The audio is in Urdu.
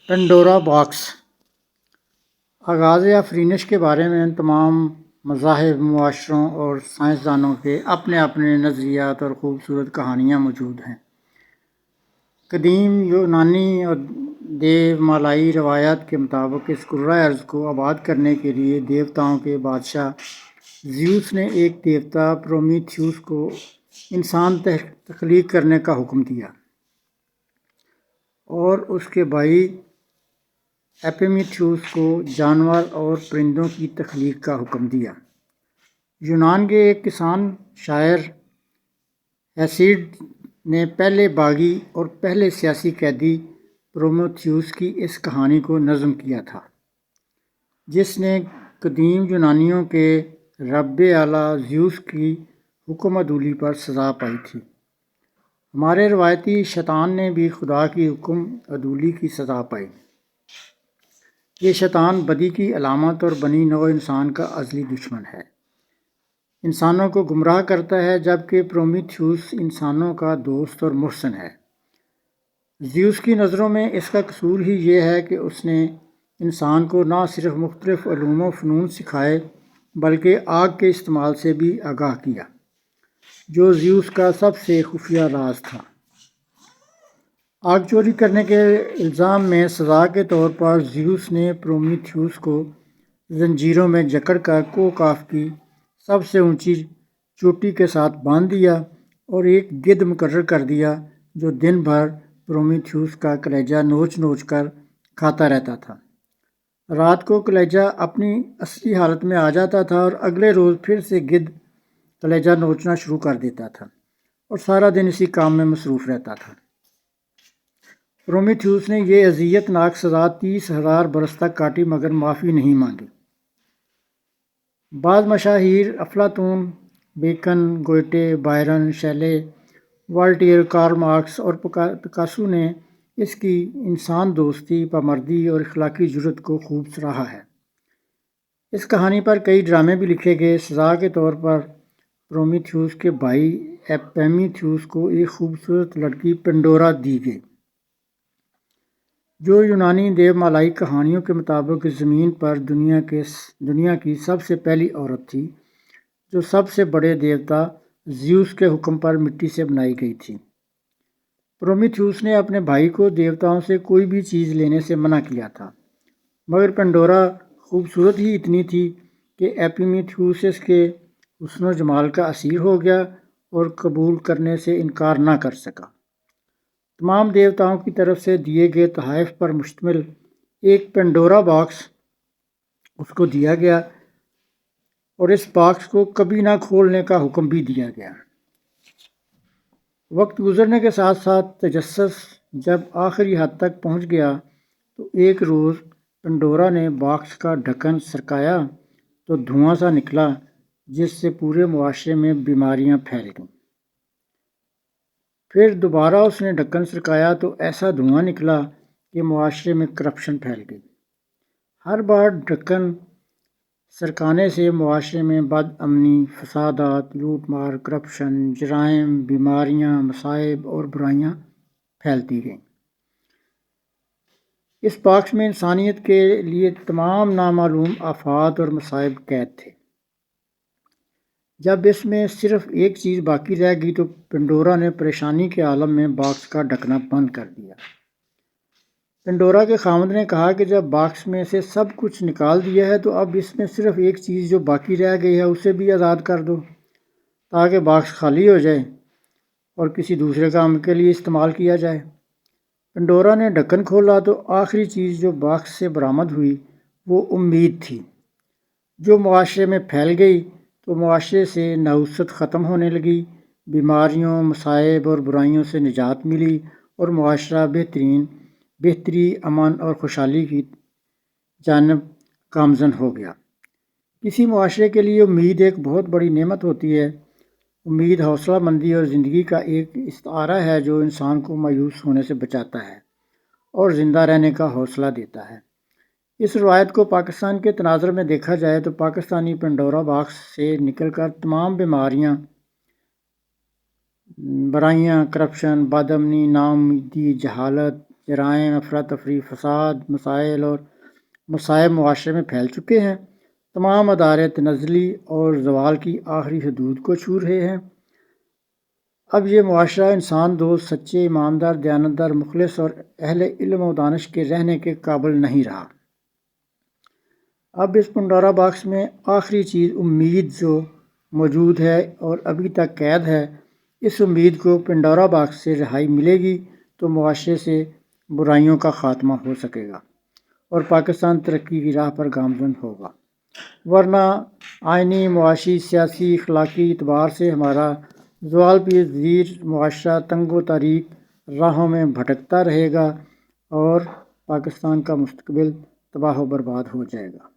پنڈورا باکس آغاز آفرینش کے بارے میں تمام مذاہب، معاشروں اور سائنسدانوں کے اپنے اپنے نظریات اور خوبصورت کہانیاں موجود ہیں۔ قدیم یونانی اور دیو مالائی روایات کے مطابق اس کرۂ ارض کو آباد کرنے کے لیے دیوتاؤں کے بادشاہ زیوس نے ایک دیوتا پرومیتھیوس کو انسان تخلیق کرنے کا حکم دیا اور اس کے بھائی ایپیمیتھیوس کو جانور اور پرندوں کی تخلیق کا حکم دیا۔ یونان کے ایک کسان شاعر ہیسیڈ نے پہلے باغی اور پہلے سیاسی قیدی پرومیتھیوس کی اس کہانی کو نظم کیا تھا، جس نے قدیم یونانیوں کے رب اعلیٰ زیوس کی حکم عدولی پر سزا پائی تھی۔ ہمارے روایتی شیطان نے بھی خدا کی حکم عدولی کی سزا پائی۔ یہ شیطان بدی کی علامت اور بنی نوع انسان کا ازلی دشمن ہے، انسانوں کو گمراہ کرتا ہے، جبکہ پرومیتھیوس انسانوں کا دوست اور محسن ہے۔ زیوس کی نظروں میں اس کا قصور ہی یہ ہے کہ اس نے انسان کو نہ صرف مختلف علوم و فنون سکھائے بلکہ آگ کے استعمال سے بھی آگاہ کیا، جو زیوس کا سب سے خفیہ راز تھا۔ آگ چوری کرنے کے الزام میں سزا کے طور پر زیوس نے پرومیتھیوس کو زنجیروں میں جکڑ کر کوہ کی سب سے اونچی چوٹی کے ساتھ باندھ دیا اور ایک گدھ مقرر کر دیا جو دن بھر پرومیتھیوس کا کلیجہ نوچ نوچ کر کھاتا رہتا تھا۔ رات کو کلیجہ اپنی اصلی حالت میں آ جاتا تھا اور اگلے روز پھر سے گدھ کلیجہ نوچنا شروع کر دیتا تھا اور سارا دن اسی کام میں مصروف رہتا تھا۔ پرومیتھیوس نے یہ اذیت ناک سزا 30,000 برس تک کاٹی مگر معافی نہیں مانگی۔ بعض مشاہیر افلاطون، Bacon, Goethe, Byron, Shelley, Voltaire, Karl Marx اور پکاسو نے اس کی انسان دوستی، پامردی اور اخلاقی جرات کو خوب سراہا ہے۔ اس کہانی پر کئی ڈرامے بھی لکھے گئے۔ سزا کے طور پر پرومیتھیوس کے بھائی ایپیمیتھیوس کو ایک خوبصورت لڑکی پنڈورا دی گئی، جو یونانی دیو مالائی کہانیوں کے مطابق زمین پر دنیا کی سب سے پہلی عورت تھی، جو سب سے بڑے دیوتا زیوس کے حکم پر مٹی سے بنائی گئی تھی۔ پرومیتھیوس نے اپنے بھائی کو دیوتاؤں سے کوئی بھی چیز لینے سے منع کیا تھا، مگر پنڈورا خوبصورت ہی اتنی تھی کہ ایپیمیتھیوس اس کے حسن و جمال کا اسیر ہو گیا اور قبول کرنے سے انکار نہ کر سکا۔ تمام دیوتاؤں کی طرف سے دیے گئے تحائف پر مشتمل ایک پنڈورا باکس اس کو دیا گیا اور اس باکس کو کبھی نہ کھولنے کا حکم بھی دیا گیا۔ وقت گزرنے کے ساتھ ساتھ تجسس جب آخری حد تک پہنچ گیا تو ایک روز پنڈورا نے باکس کا ڈھکن سرکایا تو دھواں سا نکلا، جس سے پورے معاشرے میں بیماریاں پھیل گئیں۔ پھر دوبارہ اس نے ڈھکن سرکایا تو ایسا دھواں نکلا کہ معاشرے میں کرپشن پھیل گئی۔ ہر بار ڈھکن سرکانے سے معاشرے میں بد امنی، فسادات، لوٹ مار، کرپشن، جرائم، بیماریاں، مصائب اور برائیاں پھیلتی گئیں۔ اس باکس میں انسانیت کے لیے تمام نامعلوم آفات اور مصائب قید تھے۔ جب اس میں صرف ایک چیز باقی رہ گئی تو پنڈورا نے پریشانی کے عالم میں باکس کا ڈھکنا بند کر دیا۔ پنڈورا کے خاوند نے کہا کہ جب باکس میں سے سب کچھ نکال دیا ہے تو اب اس میں صرف ایک چیز جو باقی رہ گئی ہے اسے بھی آزاد کر دو تاکہ باکس خالی ہو جائے اور کسی دوسرے کام کے لیے استعمال کیا جائے۔ پنڈورا نے ڈھکن کھولا تو آخری چیز جو باکس سے برآمد ہوئی وہ امید تھی، جو معاشرے میں پھیل گئی تو معاشرے سے نحوست ختم ہونے لگی، بیماریوں، مصائب اور برائیوں سے نجات ملی اور معاشرہ بہتری، امن اور خوشحالی کی جانب گامزن ہو گیا۔ کسی معاشرے کے لیے امید ایک بہت بڑی نعمت ہوتی ہے۔ امید حوصلہ مندی اور زندگی کا ایک استعارہ ہے جو انسان کو مایوس ہونے سے بچاتا ہے اور زندہ رہنے کا حوصلہ دیتا ہے۔ اس روایت کو پاکستان کے تناظر میں دیکھا جائے تو پاکستانی پنڈورا باکس سے نکل کر تمام بیماریاں، برائیاں، کرپشن، بد امنی، ناامیدی، جہالت، جرائم، افراتفری، فساد، مسائل اور مصائب معاشرے میں پھیل چکے ہیں۔ تمام ادارے تنزلی اور زوال کی آخری حدود کو چھو رہے ہیں۔ اب یہ معاشرہ انسان دوست، سچے، ایماندار، دیانتدار، مخلص اور اہل علم و دانش کے رہنے کے قابل نہیں رہا۔ اب اس پنڈورا باکس میں آخری چیز امید جو موجود ہے اور ابھی تک قید ہے، اس امید کو پنڈورا باکس سے رہائی ملے گی تو معاشرے سے برائیوں کا خاتمہ ہو سکے گا اور پاکستان ترقی کی راہ پر گامزن ہوگا، ورنہ آئینی، معاشی، سیاسی، اخلاقی اعتبار سے ہمارا زوال پذیر معاشرہ تنگ و تاریک راہوں میں بھٹکتا رہے گا اور پاکستان کا مستقبل تباہ و برباد ہو جائے گا۔